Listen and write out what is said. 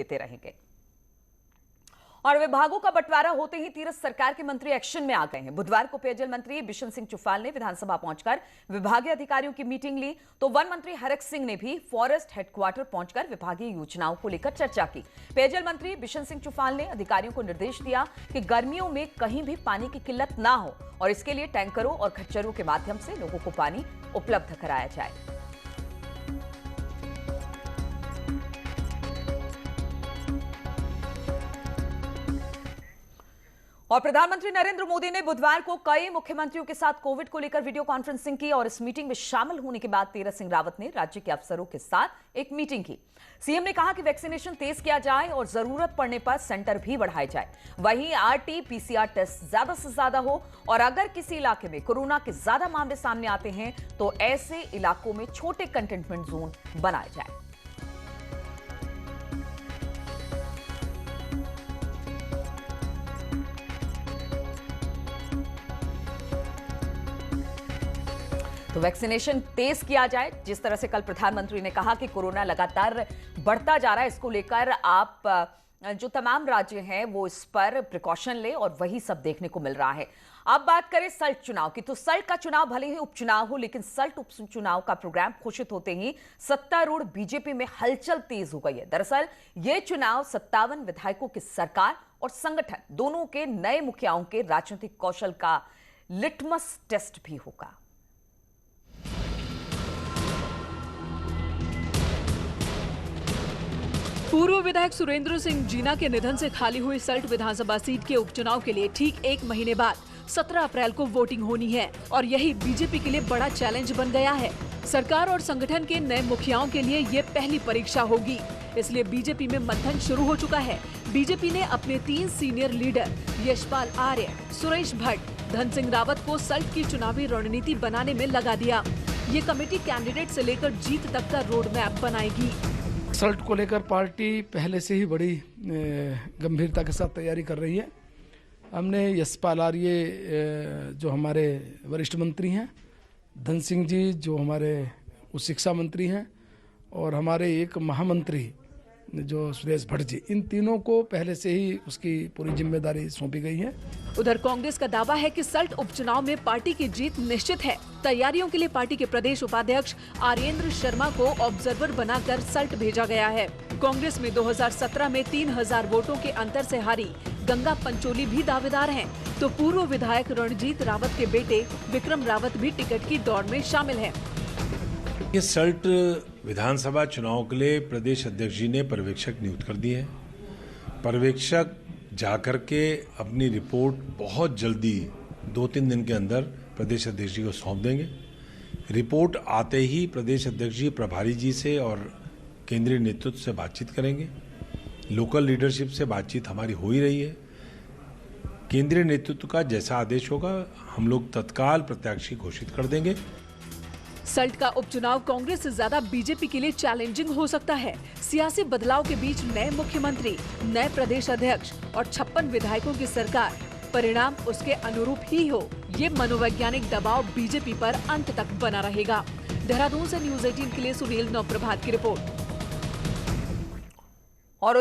देते रहेंगे। और विभागों का बंटवारा होते ही तीरथ सरकार के मंत्री एक्शन में आ गए हैं। बुधवार को पेयजल मंत्री बिशन सिंह चुफाल ने विधानसभा पहुंचकर विभागीय अधिकारियों की मीटिंग ली, तो वन मंत्री हरक सिंह ने भी फॉरेस्ट हेडक्वार्टर पहुंचकर विभागीय योजनाओं को लेकर चर्चा की। पेयजल मंत्री बिशन सिंह चुफाल ने अधिकारियों को निर्देश दिया कि गर्मियों में कहीं भी पानी की किल्लत ना हो और इसके लिए टैंकरों और खच्चरों के माध्यम से लोगों को पानी उपलब्ध कराया जाए। और प्रधानमंत्री नरेंद्र मोदी ने बुधवार को कई मुख्यमंत्रियों के साथ कोविड को लेकर वीडियो कॉन्फ्रेंसिंग की और इस मीटिंग में शामिल होने के बाद तीरथ सिंह रावत ने राज्य के अफसरों के साथ एक मीटिंग की। सीएम ने कहा कि वैक्सीनेशन तेज किया जाए और जरूरत पड़ने पर सेंटर भी बढ़ाए जाए। वहीं आरटी-पीसीआर टेस्ट ज्यादा से ज्यादा हो और अगर किसी इलाके में कोरोना के ज्यादा मामले सामने आते हैं तो ऐसे इलाकों में छोटे कंटेनमेंट जोन बनाए जाए। तो वैक्सीनेशन तेज किया जाए। जिस तरह से कल प्रधानमंत्री ने कहा कि कोरोना लगातार बढ़ता जा रहा है, इसको लेकर आप जो तमाम राज्य हैं वो इस पर प्रिकॉशन ले और वही सब देखने को मिल रहा है। अब बात करें सल्ट चुनाव की, तो सल्ट का चुनाव भले ही उपचुनाव हो, लेकिन सल्ट उपचुनाव का प्रोग्राम घोषित होते ही सत्तारूढ़ बीजेपी में हलचल तेज हो गई है। दरअसल यह चुनाव 57 विधायकों की सरकार और संगठन दोनों के नए मुखियाओं के राजनीतिक कौशल का लिटमस टेस्ट भी होगा। पूर्व विधायक सुरेंद्र सिंह जीना के निधन से खाली हुई सल्ट विधानसभा सीट के उपचुनाव के लिए ठीक एक महीने बाद 17 अप्रैल को वोटिंग होनी है और यही बीजेपी के लिए बड़ा चैलेंज बन गया है। सरकार और संगठन के नए मुखियाओं के लिए ये पहली परीक्षा होगी, इसलिए बीजेपी में मंथन शुरू हो चुका है। बीजेपी ने अपने 3 सीनियर लीडर यशपाल आर्य, सुरेश भट्ट, धन सिंह रावत को सल्ट की चुनावी रणनीति बनाने में लगा दिया। ये कमेटी कैंडिडेट से लेकर जीत तक का रोड मैप बनाएगी। सल्ट को लेकर पार्टी पहले से ही बड़ी गंभीरता के साथ तैयारी कर रही है। हमने यशपाल आर्य जो हमारे वरिष्ठ मंत्री हैं, धन सिंह जी जो हमारे उच्च शिक्षा मंत्री हैं और हमारे एक महामंत्री जो सुरेश भट्ट जी, इन तीनों को पहले से ही उसकी पूरी जिम्मेदारी सौंपी गई है। उधर कांग्रेस का दावा है कि सल्ट उपचुनाव में पार्टी की जीत निश्चित है। तैयारियों के लिए पार्टी के प्रदेश उपाध्यक्ष आर्येंद्र शर्मा को ऑब्जर्वर बनाकर सल्ट भेजा गया है। कांग्रेस में 2017 में 3000 वोटों के अंतर से हारी गंगा पंचोली भी दावेदार हैं, तो पूर्व विधायक रणजीत रावत के बेटे विक्रम रावत भी टिकट की दौड़ में शामिल है। ये सल्ट विधानसभा चुनाव के लिए प्रदेश अध्यक्ष जी ने पर्यवेक्षक नियुक्त कर दिए हैं। पर्यवेक्षक जाकर के अपनी रिपोर्ट बहुत जल्दी 2-3 दिन के अंदर प्रदेश अध्यक्ष जी को सौंप देंगे। रिपोर्ट आते ही प्रदेश अध्यक्ष जी प्रभारी जी से और केंद्रीय नेतृत्व से बातचीत करेंगे। लोकल लीडरशिप से बातचीत हमारी हो ही रही है। केंद्रीय नेतृत्व का जैसा आदेश होगा हम लोग तत्काल प्रत्याशी घोषित कर देंगे। सल्ट का उपचुनाव कांग्रेस से ज्यादा बीजेपी के लिए चैलेंजिंग हो सकता है। सियासी बदलाव के बीच नए मुख्यमंत्री, नए प्रदेश अध्यक्ष और 56 विधायकों की सरकार, परिणाम उसके अनुरूप ही हो, ये मनोवैज्ञानिक दबाव बीजेपी पर अंत तक बना रहेगा। देहरादून से न्यूज़ 18 के लिए सुनील नवप्रभात की रिपोर्ट। और